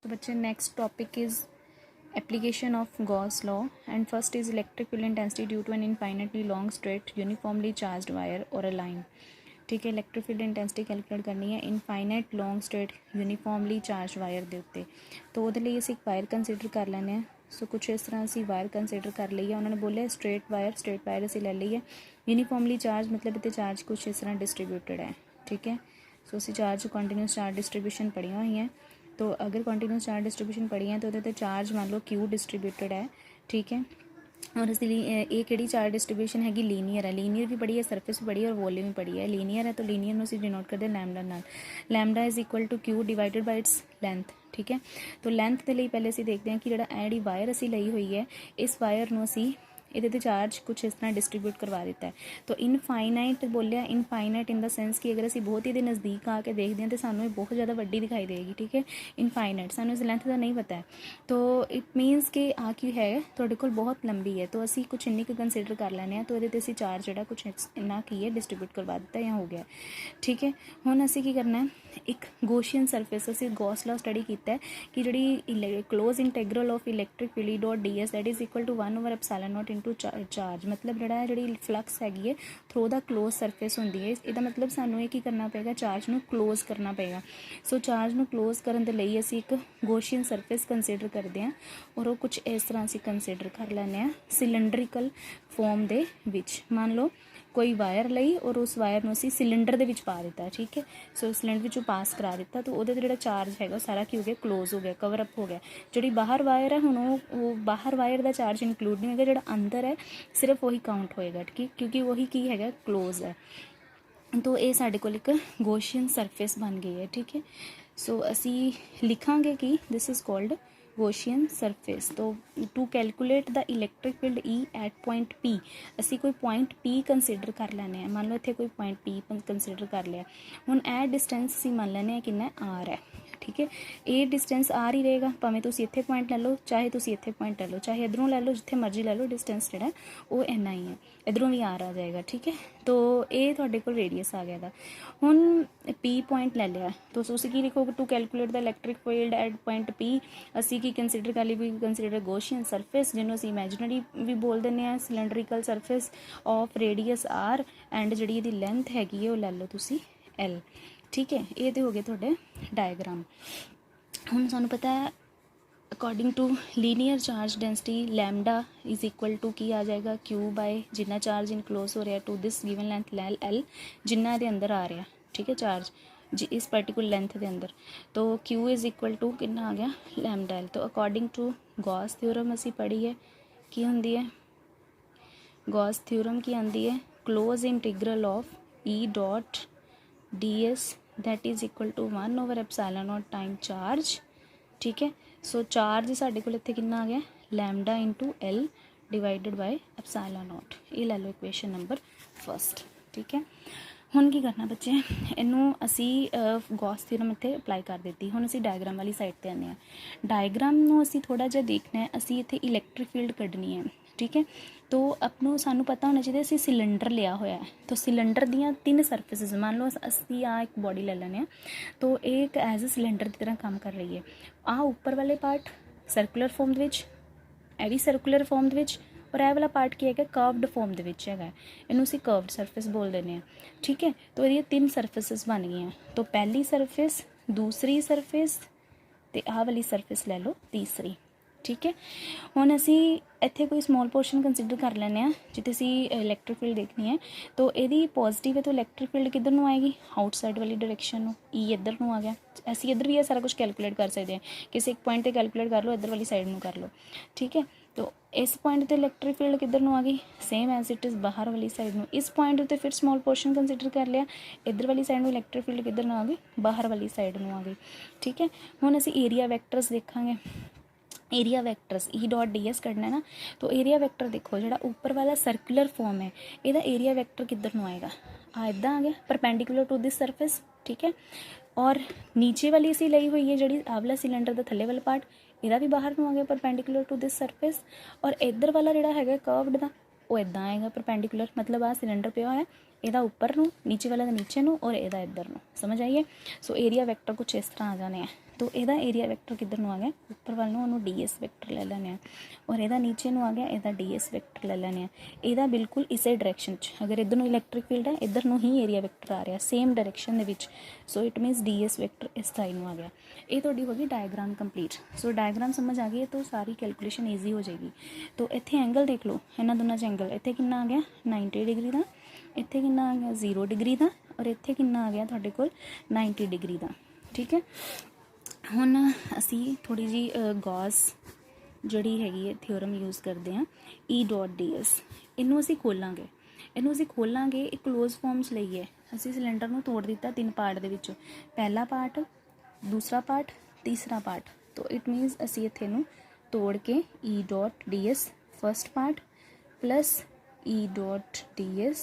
तो बच्चे next topic is application of Gauss law, and first is electric field intensity due to an infinitely long straight uniformly charged wire or a line। ठीक है, electric field intensity calculate करनी है infinite long straight uniformly charge wire के उत्ते। तो वो लिए असीं एक वायर कंसीडर कर लैंदे हैं। सो कुछ इस तरह असीं वायर कंसीडर कर ली है। उन्होंने बोलिया स्ट्रेट वायर असीं ले ली है। यूनीफॉर्मली चार्ज मतलब इत्ते चार्ज कुछ इस तरह डिस्ट्रीब्यूटेड है। ठीक है, सो असीं चार्ज कंटीन्यूअस चार्ज डिस्ट्रीब्यूशन पढ़िया हुई हैं। तो अगर कंटीन्यूअस चार्ज डिस्ट्रीब्यूशन पढ़ी है तो वो चार्ज मान लो क्यू डिस्ट्रीब्यूटेड है। ठीक है, और इसलिए कि चार्ज डिस्ट्रीब्यूशन हैगी लीनियर है। लीनियर भी पढ़ी है, सरफेस भी पढ़ी है और वॉल्यूम भी पढ़ी है। लीनियर है तो लीनियर में असीं डिनोट करते लैम्डा नाल। Lambda is equal to Q divided by its length. ठीक है, तो लेंथ के लिए पहले असीं देखते हैं कि जिहड़ा जिहड़ी वायर असीं लई हुई है इस वायर नूं असीं ਇਹਦੇ ਤੇ चार्ज कुछ इस तरह डिस्ट्रीब्यूट करवा दिता है। तो इनफाइनाइट बोलिया, इनफाइनाइट इन द सेंस कि अगर असीं बहुत ही नज़दीक आके देखते हैं तो सानूं ये बहुत ज़्यादा वड्डी दिखाई देगी। ठीक है, इनफाइनाइट सानूं इस लेंथ का नहीं पता है। तो इट मीनस कि आ की है तुहाडे कोल बहुत लंबी है तो असीं कुछ इन्नी कंसीडर कर लैने तो ये असीं चार्ज जिहड़ा कुछ इन्ना की है डिस्ट्रीब्यूट करवा दिता या हो गया। ठीक है, हुण असीं की करना है एक गॉसियन सरफेस असीं गॉस लॉ स्टडी कीता है कि जिहड़ी close integral of electric field dot d s that is equal to 1/ε0 into charge. मतलब जिहड़ा जिहड़ी फ्लक्स हैगी है थ्रू द क्लोज सरफेस होंदी है। इसदा मतलब सानूं ये की करना पेगा, चार्ज नूं क्लोज करना पेगा। सो चार्ज नूं क्लोज करन दे लई असीं एक गॉसियन सरफेस कंसीडर करते हैं और वो कुछ इस तरह असीं कंसीडर कर लैंदे हैं सिलेंड्रिकल फॉर्म दे विच। मान लो कोई वायर लई और उस वायर नूं असीं सिलेंडर दे विच पा दिता। ठीक है, सो सिलेंडर विचों पास करा दिता तो उहदे ते जिहड़ा चार्ज हैगा सारा की हो गया, क्लोज हो गया, कवर अप हो गया। जिहड़ी बाहर वायर है हुण वो बाहर वायर दा चार्ज इंक्लूड नहीं होगा, जिहड़ा अंदर है सिर्फ वही काउंट होएगा। ठीक है, क्योंकि वही की हैगा क्लोज है। तो ये साडे कोल एक गॉसियन सरफेस बन गई है। ठीक है, सो असी लिखांगे कि this is called Gaussian surface. तो to calculate the electric field E at point P असी कोई पॉइंट पी कंसीडर कर लैने हैं। मान लो इत्थे कोई पॉइंट पी कंसीडर कर लिया। हुण ए डिस्टेंस असी मान लैने किन्ना आर है। ठीक है, ये डिस्टेंस आर ही रहेगा भावें तुसीं इत्थे पॉइंट ले लो चाहे तुसीं इत्थे पॉइंट ले लो चाहे इधरों ले लो जिथे मर्जी ले लो, डिस्टेंस जिहड़ा वो इन्ना ही है। इधरों भी आर आ जाएगा। ठीक है, तो ये तुहाडे कोल रेडियस आ गया। हुण पी पॉइंट ले लिया तो तुसीं की लिखोगे to calculate the electric field at point P असी की कंसीडर कर ली भी कंसीडर गॉसियन सरफेस जिन्होंने असीं इमेजिनरी भी बोल देने हैं cylindrical surface of radius R and जिहड़ी इहदी लेंथ हैगी है वो ले लो तुसीं एल। ठीक है, ये तो हो गए थोड़े डायग्राम। हम सानू पता है according to linear charge density lambda is equal to की आ जाएगा क्यू बाय जिन्ना चार्ज इनक्लोज हो रहा है टू दिस गिवन लेंथ लैल एल जिन्ना दे अंदर आ रहा। ठीक है, चार्ज जी इस पर्टिकुलर लेंथ के अंदर तो क्यू इज़ इक्वल टू कितना आ गया लैम्डा एल। तो अकॉर्डिंग टू गॉस थ्योरम असी पढ़ी है की होंदी है गॉस थ्योरम की आंदी है close integral of E dot d s that is equal to 1/ε0 time charge. ठीक है, सो चार्ज साढ़े को इत्थे कितना आ गया lambda into L divided by ε0। ये ले लो इक्वेशन नंबर फर्स्ट। ठीक है, हुण की करना बच्चे इनू असी गॉस थ्योरम इत्थे अप्लाई कर दी। हुण असी डायग्राम वाली साइड ते आने हैं। डायग्राम नू असी थोड़ा जिहा देखना है, असी इत्थे इलैक्ट्रिक फील्ड कढ़नी है। ठीक है, तो अपनों सानू पता होना चाहिए असी सिलेंडर लिया होया है। तो सिलेंडर दियाँ 3 सरफेसिस मान लो असी आ एक बॉडी ले लेने तो एक एज अ सिलेंडर की तरह काम कर रही है। आ उपर वाले पार्ट सर्कुलर फॉर्म दे विच, ए भी सर्कुलर फॉर्म दे विच और यह वाला पार्ट की है कर्वड फॉर्म दे विच है। इनू असी कर्वड सरफेस बोल देने हैं। ठीक है, तो ये 3 सरफेसिस बन गई हैं। तो पहली सरफेस, दूसरी सरफेस ते आ वाली सरफेस ले लो तीसरी। ठीक है, हुण असी इत्थे कोई स्मॉल पोर्शन कंसीडर कर लैने जिते असी इलैक्ट्रिक फील्ड देखनी है। तो यदि पॉजिटिव है तो इलैक्ट्रिक फील्ड किधर नूं आएगी आउटसाइड वाली डायरेक्शन नूं। ई इधर नूं आ गया, असी इधर भी ये सारा कुछ कैलकुलेट कर सकते हैं। किसी एक पॉइंट पे कैलकुलेट कर लो, इधर वाली साइड नूं कर लो। ठीक है, तो इस पॉइंट ते इलैक्ट्रिक फील्ड किधर नूं आ गई सेम एज इट इज़ बाहर वाली साइड नूं। इस पॉइंट उत्ते फिर स्मॉल पोर्शन कंसीडर कर लिया, इधर वाली साइड नूं इलैक्ट्रिक फील्ड किधर नूं आ गई बाहर वाली साइड नूं आ गई। ठीक है, हुण असी एरिया वैक्टर्स देखांगे। Area vectors E dot d s करना है ना, तो एरिया वैक्टर देखो जो ऊपर वाला सर्कुलर फॉर्म है यदा एरिया वैक्टर किधर नूं आएगा इदा आ गया परपेंडिकुलर टू दिस सरफेस। ठीक है, और नीचे वाली असी ली हुई है जी आवला सिलेंडर का थले वाला पार्ट यदा भी बाहर नूं आ गया परपेंडिकुलर टू दिस सरफेस। और इधर वाला जोड़ा है कर्वड का वो इदा आएगा परपेंडिकुलर, मतलब आ सिलेंडर पिया है यदा उपर नूं नीचे वाला नीचे नूं और यदा इधर नूं। समझ आइए। सो एरिया वैक्टर कुछ इस तरह आ जाने हैं। तो ਇਹਦਾ ਏਰੀਆ ਵੈਕਟਰ ਕਿੱਧਰ ਨੂੰ ਆ ਗਿਆ, ਉੱਪਰ ਵੱਲ ਨੂੰ ਉਹਨੂੰ ds ਵੈਕਟਰ ਲੈ ਲੈਂਦੇ ਆ, ਔਰ ਇਹਦਾ ਨੀਚੇ ਨੂੰ ਆ ਗਿਆ ਇਹਦਾ ds ਵੈਕਟਰ ਲੈ ਲੈਂਦੇ ਆ। ਇਹਦਾ ਬਿਲਕੁਲ ਇਸੇ ਡਾਇਰੈਕਸ਼ਨ 'ਚ, ਅਗਰ ਇੱਧਰ ਨੂੰ ਇਲੈਕਟ੍ਰਿਕ ਫੀਲਡ ਹੈ ਇੱਧਰ ਨੂੰ ਹੀ ਏਰੀਆ ਵੈਕਟਰ ਆ ਰਿਹਾ ਸੇਮ ਡਾਇਰੈਕਸ਼ਨ ਦੇ ਵਿੱਚ। So it means ds vector ਇਸ ਸਾਈਡ ਨੂੰ ਆ ਗਿਆ। ਇਹ ਤੁਹਾਡੀ ਹੋ ਗਈ ਡਾਇਗਰਾਮ ਕੰਪਲੀਟ। ਸੋ ਡਾਇਗਰਾਮ ਸਮਝ ਆ ਗਈ ਹੈ ਤਾਂ ਸਾਰੀ ਕੈਲਕੂਲੇਸ਼ਨ ਈਜ਼ੀ ਹੋ ਜਾਏਗੀ। तो ਇੱਥੇ ਐਂਗਲ ਦੇਖ ਲਓ ਇਹਨਾਂ ਦੋਨਾਂ 'ਚ ਐਂਗਲ, ਇੱਥੇ ਕਿੰਨਾ ਆ ਗਿਆ 90 ਡਿਗਰੀ ਦਾ, ਇੱਥੇ ਕਿੰਨਾ ਆ ਗਿਆ 0 ਡਿਗਰੀ ਦਾ, ਔਰ ਇੱਥੇ ਕਿੰਨਾ ਆ ਗਿਆ ਤੁਹਾਡੇ ਕੋਲ 90 ਡਿਗਰੀ ਦਾ। ਠੀਕ ਹੈ, ਹੁਣ ਅਸੀਂ ਥੋੜ੍ਹੀ ਜਿਹੀ ਗੌਸ ਜਿਹੜੀ ਹੈਗੀ ਹੈ ਥਿਓਰਮ ਯੂਜ਼ ਕਰਦੇ ਹਾਂ, E.ds। ਇਹਨੂੰ ਅਸੀਂ ਖੋਲਾਂਗੇ, ਇਹ ਕਲੋਜ਼ ਫਾਰਮ 'ਚ ਲਈ ਹੈ। ਅਸੀਂ ਸਿਲੰਡਰ ਨੂੰ ਤੋੜ ਦਿੱਤਾ 3 ਪਾਰਟ ਦੇ ਵਿੱਚ, ਪਹਿਲਾ ਪਾਰਟ, ਦੂਸਰਾ ਪਾਰਟ, ਤੀਸਰਾ ਪਾਰਟ। तो इट मीनस असी इत्थे नूं तोड़ के E.ds first part plus E.ds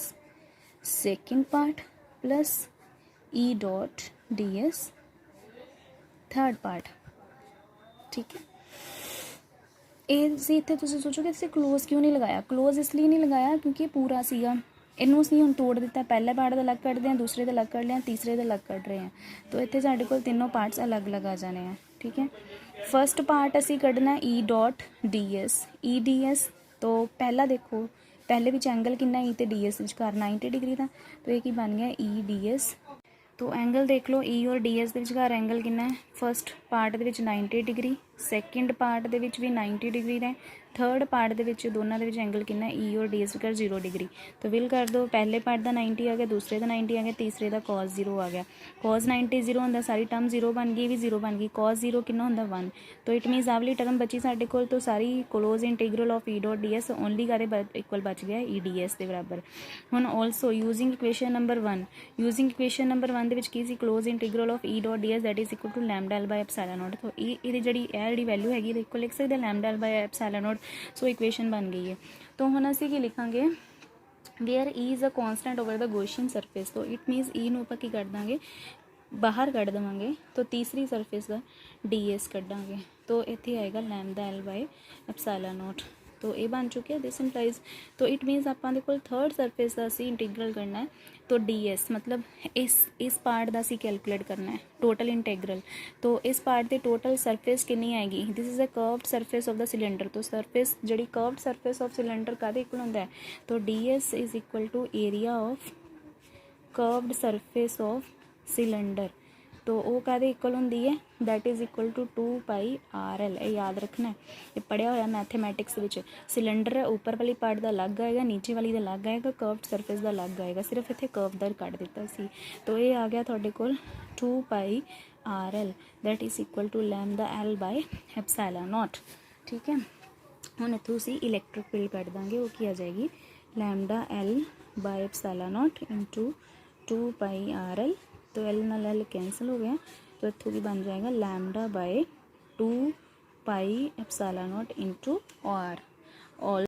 second part plus E.ds third part. ठीक है, ये इत्थे तुसीं सोचोगे तुसीं क्लोज क्यों नहीं लगाया? क्लोज इसलिए नहीं लगाया क्योंकि पूरा सीगा, इनू असीं हुण तोड़ दिता, पहले पार्ट का अलग कढ़ते हैं, दूसरे का अलग कढ़ लिया, तीसरे का अलग कढ़ रहे हैं, तो इत्थे साडे कोल तीनों पार्ट्स अलग अलग आ जाने हैं। ठीक है, फस्ट पार्ट असी कढ़ना E.ds, E.ds तो पहला देखो पहले विच एंगल कितना E ते ds विचकार 90 डिग्री का, तो ये की बन गया E.ds। तो एंगल देख लो E और ds के विचकार एंगल कितना है, फस्ट पार्ट दे विच 90 डिग्री, सैकेंड पार्ट दे विच भी 90 डिग्री है, थर्ड पार्ट दे विच दोनों दे विच एंगल कितना है E और ds विचकार 0 डिग्री। तो विल कर दो, पहले पार्ट का 90 आ गया, दूसरे का 90 आ गया, तीसरे का cos 0 आ गया। cos 90 0 होंदा, सारी टर्म 0 बन गई, भी 0 बन गई, cos 0 कितना होंदा 1। तो इट मीनस आवली टर्म बची साडे कोल, तो सारी close integral of E.ds only कादे इक्वल बच गया E.ds के बराबर। हुण also using equation number 1, using equation number 1 दे विच की सी close integral of E.ds that is equal to lambda L by epsilon naught. तो ये जिहड़ी वैल्यू हैगी इहदे इक्वल लिख सकते lambda L by epsilon naught. सो इक्वेशन बन गई है। तो हुण असीं की लिखांगे, where E is a constant over the Gaussian surface. तो इट मीनस E नूं आपां की कर देंगे बाहर कढ़ देवांगे, तो तीसरी सरफेस का ds कढ़ांगे, तो इत्थे आएगा lambda L by epsilon naught. तो ये बन चुके दिस इंप्लाइज। तो इट मीनस आपां दे कोल थर्ड सरफेस का असीं इंटीग्रल करना है, तो ds मतलब इस पार्ट का असीं कैलकुलेट करना है टोटल इंटीग्रल। तो इस पार्ट की टोटल सरफेस कितनी आएगी, this is a curved surface of the cylinder. तो सरफेस जिहड़ी कर्व्ड सरफेस ऑफ सिलेंडर कादे इक्वल होंदा है, तो ds is equal to area of curved surface of cylinder. तो वो कादे इक्वल होंदी है, that is equal to 2πr_l। ये याद रखना है, ये पढ़िया होया मैथेमैटिक्स विच। सिलेंडर है, ऊपर वाली पार्ट का अलग आएगा, नीचे वाली का अलग आएगा, कर्व्ड सरफेस का अलग आएगा, सिर्फ इत्थे कर्व दा कट दिता सी। तो ये आ गया तुहाडे कोल 2πr_l that is equal to lambda L by epsilon naught. ठीक है, हुण इत्थों असीं इलैक्ट्रिक फील्ड कट दांगे, वो की आ जाएगी lambda L by epsilon naught into 2πr_l। तो एल नाल एल कैंसल हो गया, तो इत्थों की बन जाएगा lambda by 2π epsilon naught into r all.